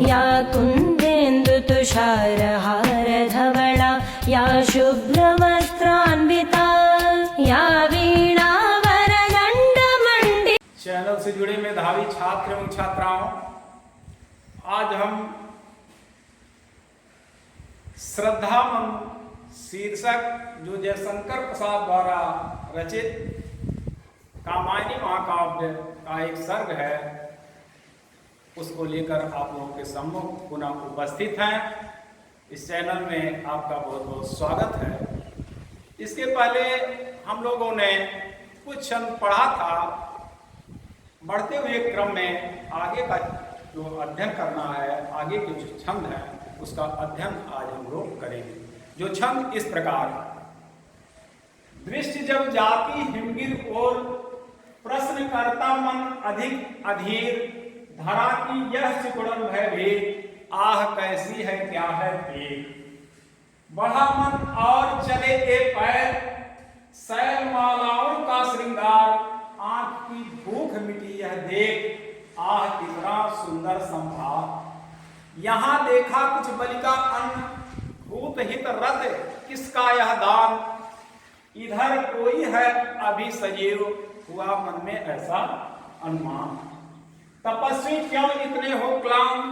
या कुन्देन्दु तुषारहार धवला या शुभ्रवस्त्रान्विता या वीणा वरदण्ड मण्डिता। चैनल से जुड़े मेधावी छात्र एवं छात्राओं, आज हम श्रद्धा मन शीर्षक जो जयशंकर प्रसाद द्वारा रचित कामायनी महाकाव्य का एक सर्ग है, उसको लेकर आप लोगों के सम्मुख पुनः उपस्थित हैं। इस चैनल में आपका बहुत बहुत स्वागत है। इसके पहले हम लोगों ने कुछ छंद पढ़ा था। बढ़ते हुए क्रम में आगे का जो अध्ययन करना है, आगे के जो छंद है उसका अध्ययन आज हम लोग करेंगे। जो छंद इस प्रकार: दृष्टि जब जाती हिमगिर और प्रश्न करता मन अधिक अधीर, धरा की यह सिकुड़न भयभीत, आह कैसी है क्या है पीर। बढ़ा मन और चले ए पैर, शैल मालाओं का श्रृंगार, आंख की भूख मिटी यह देख, आह कितना सुंदर संभार। यहाँ देखा कुछ बलिका अन्न, भूत हित रथ किसका यह दान, इधर कोई है अभी सजीव, हुआ मन में ऐसा अनुमान। तपस्वी क्यों इतने हो क्लांत,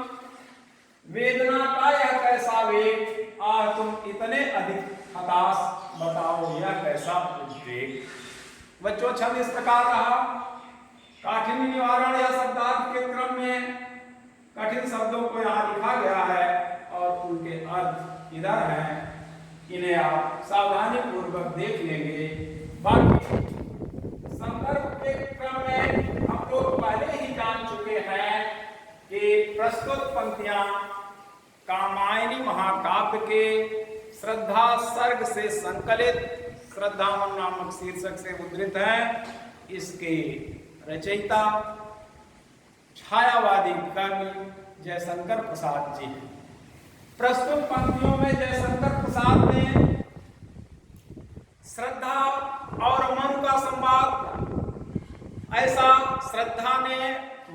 वेदना का यह कैसा वेग, आह तुम इतने अधिक हताश, बताओ यह कैसा उद्वेग। बच्चों, छंद इस प्रकार रहा। काठिन्य निवारण या शब्दार्थ के क्रम में कठिन शब्दों को यहाँ लिखा गया है और उनके अर्थ इधर हैं। इन्हें आप सावधानी पूर्वक देख लेंगे। बाकी संदर्भ के क्रम में हम लोग पहले ही जान चुके हैं कि प्रस्तुत पंक्तियां कामायनी महाकाव्य के श्रद्धा सर्ग से संकलित श्रद्धावन नामक शीर्षक से उद्धृत हैं। इसके रचयिता छायावादी कवि जयशंकर प्रसाद जी हैं। प्रस्तुत पंक्तियों में जयशंकर प्रसाद ने श्रद्धा और मन का संवाद, ऐसा श्रद्धा ने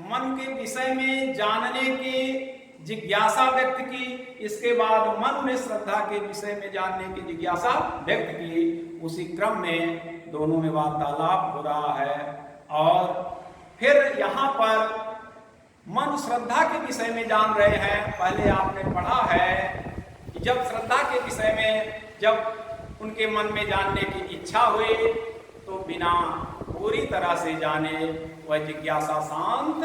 मन के विषय में जानने की जिज्ञासा व्यक्त की, इसके बाद मन ने श्रद्धा के विषय में जानने की जिज्ञासा व्यक्त की। उसी क्रम में दोनों में वार्तालाप हो रहा है और फिर यहाँ पर मन श्रद्धा के विषय में जान रहे हैं। पहले आपने पढ़ा है कि जब श्रद्धा के विषय में जब उनके मन में जानने की इच्छा हुई तो बिना पूरी तरह से जाने वह जिज्ञासा शांत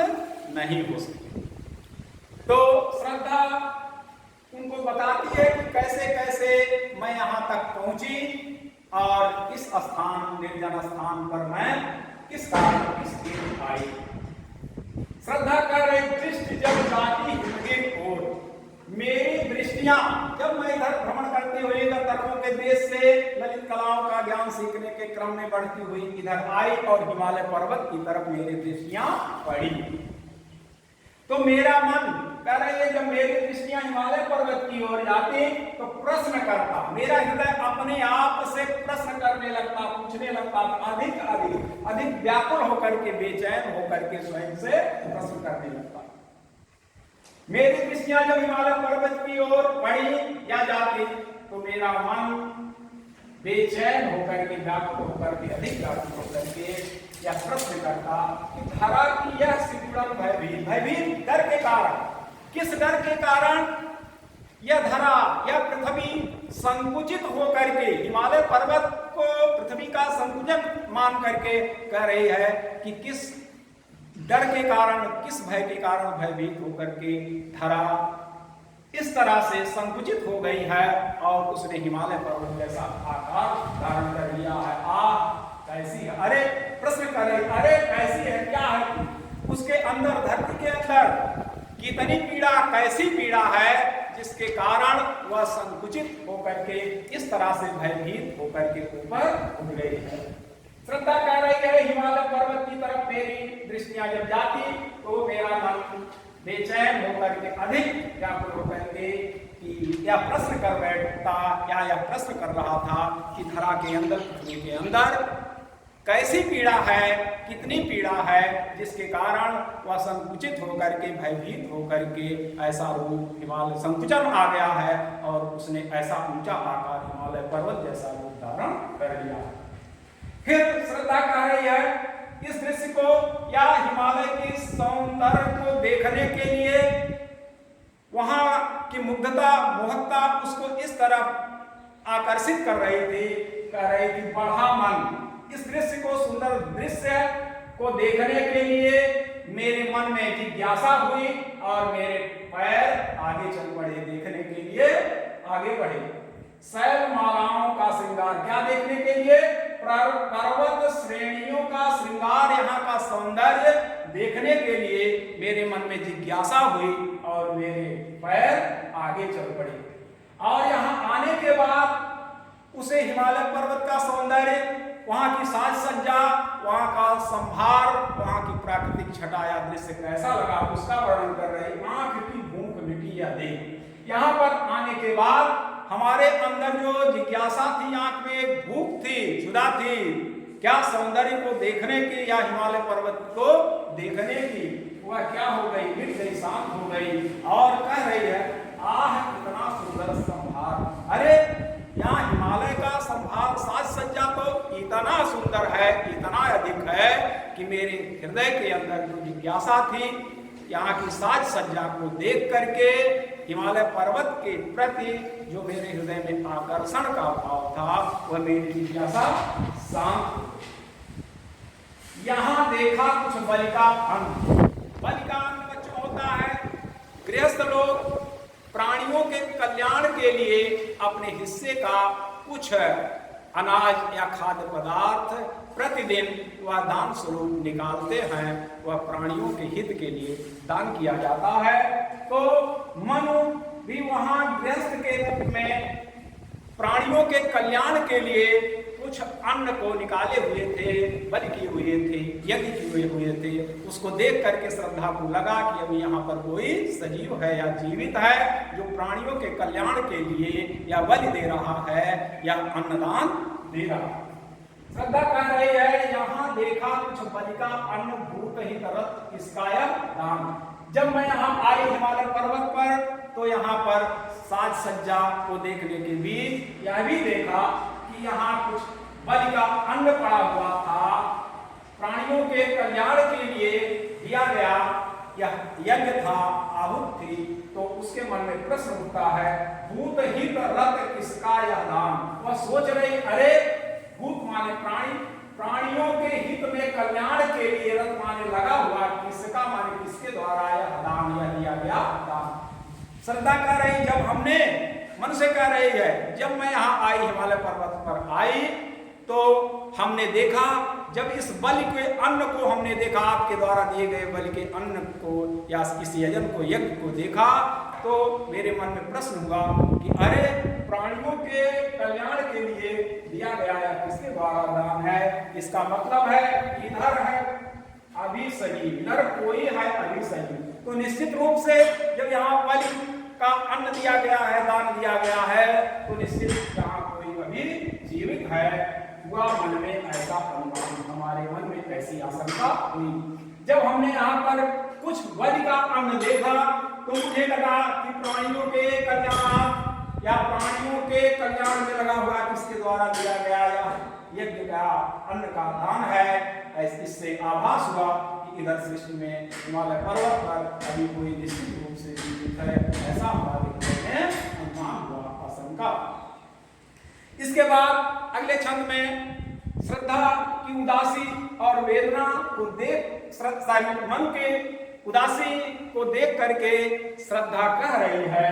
नहीं हो सकती। तो श्रद्धा उनको बताती है कि कैसे कैसे मैं यहाँ तक पहुंची और इस स्थान निर्जन स्थान पर मैं किस कारण किस आई। श्रद्धा कर रही दृष्टि जब जाती हिमगिर ओर, मेरी दृष्टियां जब मैं इधर भ्रमण करती हुई इधर तटों के देश से ललित कलाओं का ज्ञान सीखने के क्रम में बढ़ती हुई इधर आई और हिमालय पर्वत की तरफ मेरी दृष्टियां पड़ी। तो मेरा मन कह रही है, जब मेरी दृष्टियां हिमालय पर्वत की ओर जाती तो प्रश्न करता, मेरा हृदय अपने आप से प्रश्न करने लगता, पूछने लगता, अधिक अधिक अधिक व्याकुल होकर के, बेचैन होकर के स्वयं से प्रश्न करने लगता। मेरी दृष्टियां जब हिमालय पर्वत की ओर बढ़ी या जाती तो मेरा मन बेचैन होकर के, व्याकुल होकर के, अधिक व्याकुल होकर के या प्रश्न करता कि धरा की यह सिकुड़न भयभीत, भयभीत डर के कारण, किस डर के कारण यह धरा यह पृथ्वी संकुचित होकर के, हिमालय पर्वत को पृथ्वी का संकुचन मान करके कह रही है कि किस डर के कारण, किस भय के कारण भयभीत होकर के धरा इस तरह से संकुचित हो गई है और उसने हिमालय पर्वत जैसा आकार धारण कर लिया है। कैसी है, अरे प्रश्न करे, अरे कैसी है, क्या है उसके अंदर, धरती के अंदर कितनी पीड़ा, कैसी पीड़ा है जिसके कारण वह संकुचित होकर के इस तरह से भयभीत होकर के ऊपर उठ गई है। श्रद्धा कह रही है, हिमालय पर्वत की तरफ मेरी दृष्टियां जब जाती तो मेरा मन बेचैन होकर के, अधिक व्याकुल होकर के कि यह प्रश्न कर बैठता, क्या यह प्रश्न कर रहा था कि धरा के अंदर, पृथ्वी के अंदर कैसी पीड़ा है, कितनी पीड़ा है, जिसके कारण वह संकुचित होकर के, भयभीत होकर के ऐसा रूप हिमालय संकुचन आ गया है और उसने ऐसा ऊंचा आकार हिमालय पर्वत जैसा रूप धारण कर लिया। फिर श्रद्धा कह रही है इस दृश्य को या हिमालय की सौंदर्य को देखने के लिए वहां की मुग्धता, मोहकता उसको इस तरफ आकर्षित कर रही थी, कह रही थी बढ़ा मन। इस दृश्य को, सुंदर दृश्य को देखने के लिए मेरे मन में जिज्ञासा हुई और मेरे पैर आगे चल पड़े, देखने के लिए आगे बढ़े। शैल मालाओं का श्रृंगार, क्या देखने के लिए? पर्वत श्रेणियों का श्रृंगार, यहाँ का सौंदर्य देखने के लिए मेरे मन में जिज्ञासा हुई और मेरे पैर आगे चल पड़े। और यहाँ आने के बाद उसे हिमालय पर्वत का सौंदर्य, वहां की साज सज्जा, वहां का संभार, वहां की प्राकृतिक छटा या दृश्य कैसा लगा उसका वर्णन कर रही। आंख की भूख मिटी या देख। यहाँ पर आने के बाद हमारे अंदर जो जिज्ञासा थी, आंख में एक भूख थी, क्षुधा थी, क्या सौंदर्य को देखने की या हिमालय पर्वत को देखने की, वह क्या हो गई? मिट गई, शांत हो गई और कह रही है आह इतना सुंदर संभार। अरे यहाँ हिमालय का संभार, साज सज्जा तो इतना सुंदर है, इतना अधिक है कि मेरे हृदय के अंदर जो जिज्ञासा थी, यहाँ की साज सज्जा को देख करके हिमालय पर्वत के प्रति जो मेरे हृदय में आकर्षण का भाव था, वह मेरी जिज्ञासा शांत। यहाँ देखा कुछ बलि का अन्न। बलि का अन्न बच्चों होता है, गृहस्थ लोग प्राणियों के कल्याण के लिए अपने हिस्से का कुछ अनाज या खाद्य पदार्थ प्रतिदिन वह दान स्वरूप निकालते हैं, वह प्राणियों के हित के लिए दान किया जाता है। तो मनु भी वहां गृहस्थ के रूप में प्राणियों के कल्याण के लिए कुछ अन्न को निकाले हुए थे, बलि किए हुए थे, यज्ञ किए हुए थे। उसको देख करके श्रद्धा को लगा कि अभी यहाँ पर कोई सजीव है या जीवित है जो प्राणियों के कल्याण के लिए या बलि दे रहा है या अन्नदान दे रहा है। श्रद्धा कह रही है यहाँ देखा कुछ बलि का अन्न भूत ही तरत इसका दान। जब मैं यहाँ आई हिमालय पर्वत पर तो यहाँ पर साज सज्जा को देखने के बीच यह भी देखा कि यहाँ कुछ बलि का अन्न पड़ा हुआ था, प्राणियों के कल्याण के लिए दिया गया यह यज्ञ था, आहुति थी। तो उसके मन में प्रश्न उठता है भूत हित रत किसका यह दान। वह सोच रही अरे भूत माने प्राणी, प्राणियों के हित में कल्याण के लिए रत माने लगा हुआ, किसका माने किसके द्वारा यह दान या दिया गया दान। श्रद्धा कह रही जब हमने मन से कह रही है जब मैं यहाँ आई हिमालय पर्वत पर आई तो हमने देखा, जब इस बलि के अन्न को हमने देखा, आपके द्वारा दिए गए बलि के अन्न को या इस यजन को, यज्ञ को देखा तो मेरे मन में प्रश्न हुआ कि अरे प्राणियों के कल्याण के लिए दिया गया या किसके द्वारा दान है। इसका मतलब है इधर है अभी सजीव, इधर कोई है अभी सजीव। तो निश्चित रूप से जब यहाँ बलि का अन्न दिया गया है, दान दिया गया है, तो निश्चित यहाँ कोई अभी जीवित है। हुआ मन में ऐसा अनुमान, हमारे मन में ऐसी आशंका हुई। जब हमने यहाँ पर कुछ बलि का अन्न देखा तो मुझे लगा कि प्राणियों के कल्याण या प्राणियों के कल्याण में लगा हुआ किसके द्वारा दिया गया या यज्ञ का अन्न का दान है। इससे आभास हुआ कि इधर सृष्टि में हिमालय पर्वत पर अभी कोई निश्चित रूप से जीवित है, ऐसा हमारे अनुमान हुआ, आशंका। इसके बाद अगले छंद में श्रद्धा की उदासी और वेदना को देख, मन के उदासी को देख करके श्रद्धा कह रही है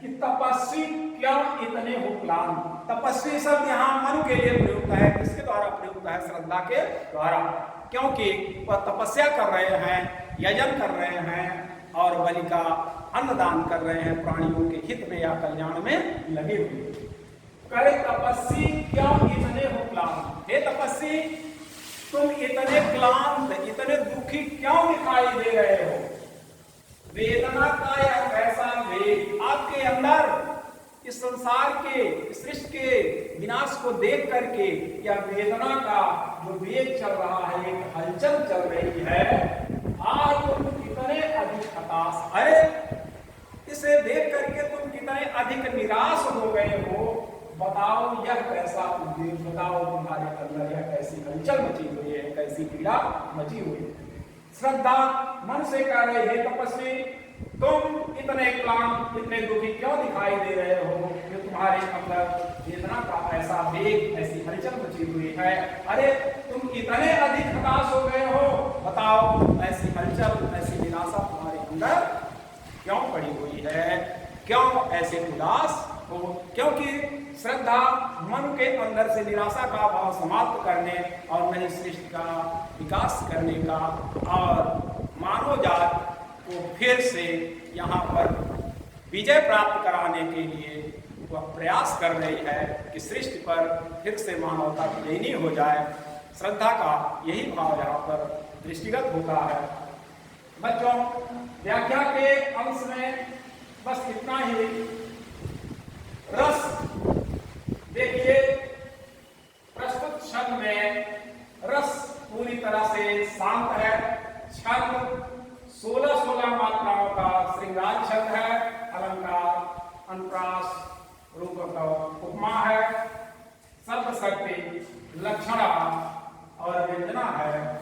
कि तपस्वी क्यों इतने हो क्लांत। तपस्वी शब्द यहाँ मनु के लिए प्रयुक्त है, किसके द्वारा प्रयुक्त है? श्रद्धा के द्वारा, क्योंकि वह तपस्या कर रहे हैं, यजन कर रहे हैं और बलि का अन्नदान कर रहे हैं, प्राणियों के हित में या कल्याण में लगे हुए। करे तपस्वी क्यों इतने हो क्लांत। हे तपस्वी तुम इतने क्लांत, इतने दुखी क्यों दिखाई दे रहे हो? वेदना का यह कैसा वेग आपके अंदर इस संसार के, सृष्टि के विनाश को देख करके यह वेदना का जो वेग चल रहा है, एक हलचल चल रही है, आज तुम कितने अधिक हताश, अरे इसे देख करके तुम कितने अधिक निराश हो गए हो। बताओ यह कैसा उद्देश्य, बताओ तुम्हारे अंदर यह कैसी हलचल मची हुई है, कैसी पीड़ा मची हुई है। श्रद्धा मन से कह रहे, हे तपस्वी, तुम इतने क्लांत, इतने दुखी क्यों दिखाई दे रहे हो? जो तुम्हारे अंदर वेदना का ऐसा वेग, ऐसी हलचल मची हुई है, अरे तुम इतने अधिक हताश हो गए हो। बताओ ऐसी हलचल, ऐसी निराशा तुम्हारे अंदर क्यों पड़ी हुई है, क्यों ऐसे उदास हो? क्योंकि श्रद्धा मन के अंदर से निराशा का भाव समाप्त करने और नई सृष्टि का विकास करने का और मानव जात को फिर से यहाँ पर विजय प्राप्त कराने के लिए वह प्रयास कर रही है कि सृष्टि पर फिर से मानवता विजयी हो जाए। श्रद्धा का यही भाव यहाँ पर दृष्टिगत होता है। बच्चों, व्याख्या के अंश में बस इतना ही। रस देखिए, प्रस्तुत छंद में रस पूरी तरह से शांत है। छंद 16 मात्राओं का श्रृंगार छंद है। अलंकार, अनुप्रास, रूपक और उपमा है। शब्द शक्ति, लक्षणा और व्यंजना है।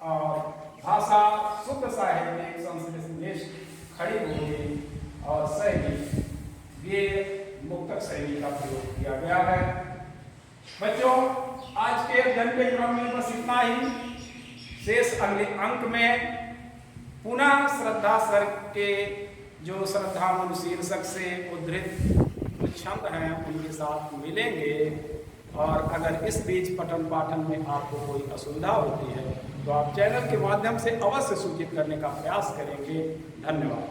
और भाषा शुद्ध साहित्यिक संश्लेष खड़ी होगी और शैली ये मुक्तक शैली का प्रयोग किया गया है। बच्चों, आज के अध्ययन के क्रम में बस इतना ही। शेष अगले अंक में पुनः श्रद्धा सर के जो श्रद्धा मन शीर्षक से उद्धृत कुछ छंद हैं उनके साथ मिलेंगे। और अगर इस बीच पठन पाठन में आपको कोई असुविधा होती है तो आप चैनल के माध्यम से अवश्य सूचित करने का प्रयास करेंगे। धन्यवाद।